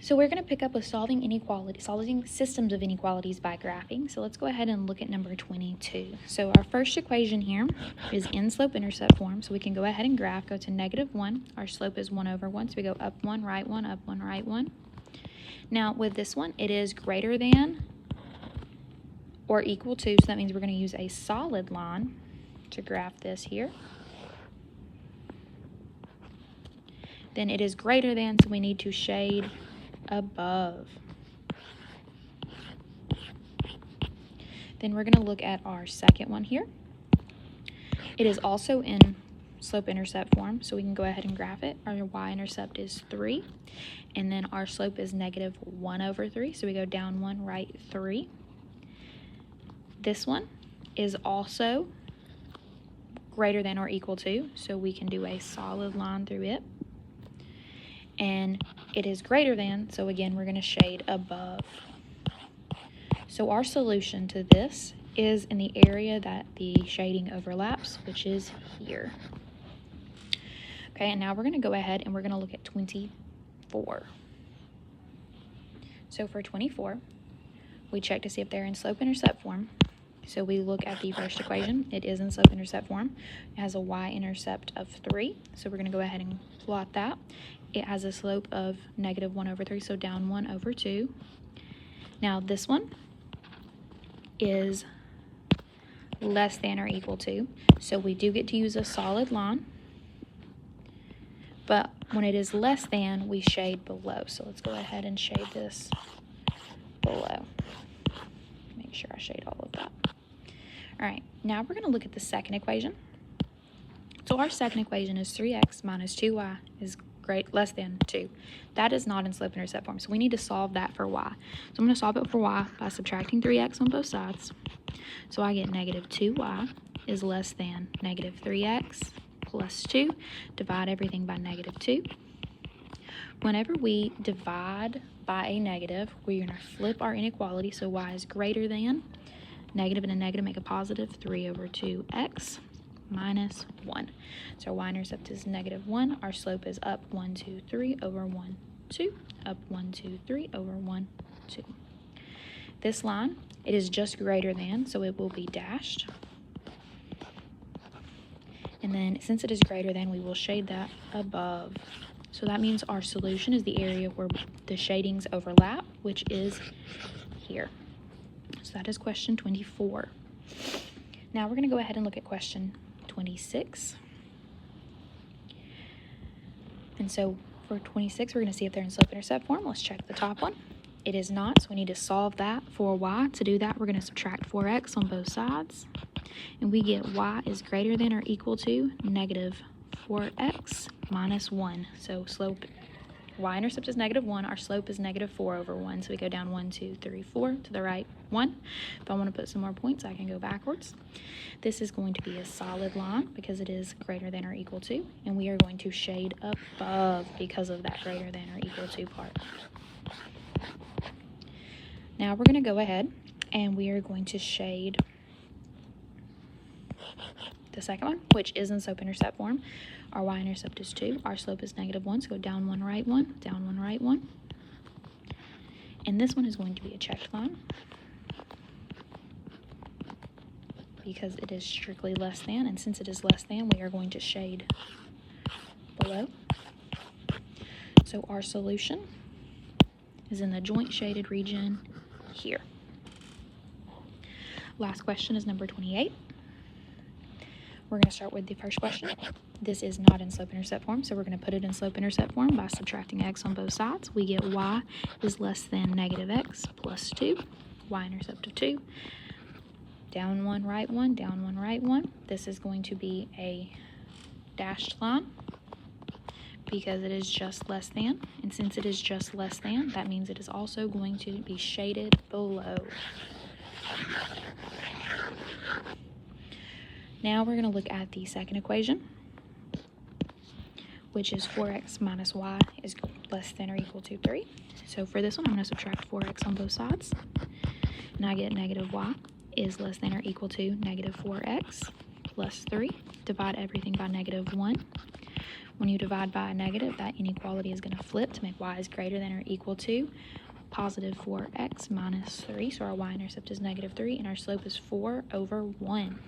So we're going to pick up with solving systems of inequalities by graphing. So let's go ahead and look at number 22. So our first equation here is in slope-intercept form. So we can go ahead and graph, go to -1. Our slope is 1 over 1. So we go up 1, right 1, up 1, right 1. Now with this one, it is greater than or equal to. So that means we're going to use a solid line to graph this here. Then it is greater than, so we need to shade above. Then we're going to look at our second one here. It is also in slope-intercept form, so we can go ahead and graph it. Our y-intercept is 3, and then our slope is -1 over 3, so we go down 1, right 3. This one is also greater than or equal to, so we can do a solid line through it. And it is greater than, so again, we're going to shade above. So our solution to this is in the area that the shading overlaps, which is here. Okay, and now we're going to go ahead and we're going to look at 24. So for 24, we check to see if they're in slope-intercept form. So we look at the first equation. It is in slope-intercept form. It has a y-intercept of 3, so we're going to go ahead and plot that. It has a slope of -1 over 3, so down 1 over 2. Now this one is less than or equal to, so we do get to use a solid line. But when it is less than, we shade below. So let's go ahead and shade this below. Make sure I shade all of that. All right, now we're going to look at the second equation. So our second equation is 3x minus 2y is less than 2. That is not in slope-intercept form, so we need to solve that for y. So I'm going to solve it for y by subtracting 3x on both sides. So I get -2y is less than -3x plus 2. Divide everything by -2. Whenever we divide by a negative, we're going to flip our inequality, so y is greater than. Negative and a negative make a positive, 3 over 2x minus 1. So our y-intercept is -1. Our slope is up 1, 2, 3 over 1, 2. Up 1, 2, 3 over 1, 2. This line, it is just greater than, so it will be dashed. And then since it is greater than, we will shade that above. So that means our solution is the area where the shadings overlap, which is here. So that is question 24. Now we're going to go ahead and look at question 26. And so for 26, we're going to see if they're in slope-intercept form. Let's check the top one. It is not, so we need to solve that for y. To do that, we're going to subtract 4x on both sides. And we get y is greater than or equal to -4x minus 1. So slope, y-intercept is -1. Our slope is -4 over 1. So we go down 1, 2, 3, 4 to the right 1. If I want to put some more points, I can go backwards. This is going to be a solid line because it is greater than or equal to. And we are going to shade above because of that greater than or equal to part. Now we're going to go ahead and we are going to shade the second one, which is in slope-intercept form. Our y-intercept is 2. Our slope is -1, so go down 1, right 1, down 1, right 1. And this one is going to be a checked line because it is strictly less than, and since it is less than, we are going to shade below. So our solution is in the joint shaded region here. Last question is number 28. We're going to start with the first question. This is not in slope-intercept form, so we're going to put it in slope-intercept form by subtracting x on both sides. We get y is less than -x plus 2, y-intercept of 2. Down 1, right 1, down 1, right 1. This is going to be a dashed line because it is just less than. And since it is just less than, that means it is also going to be shaded below. Now we're going to look at the second equation, which is 4x minus y is less than or equal to 3. So for this one, I'm going to subtract 4x on both sides. And I get -y is less than or equal to -4x plus 3. Divide everything by -1. When you divide by a negative, that inequality is going to flip to make y is greater than or equal to positive 4x minus 3. So our y-intercept is negative 3, and our slope is 4 over 1.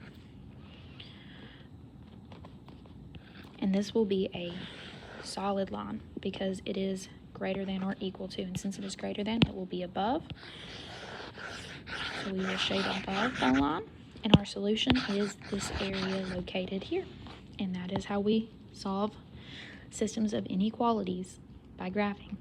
And this will be a solid line because it is greater than or equal to. And since it is greater than, it will be above. So we will shade above the line. And our solution is this area located here. And that is how we solve systems of inequalities, by graphing.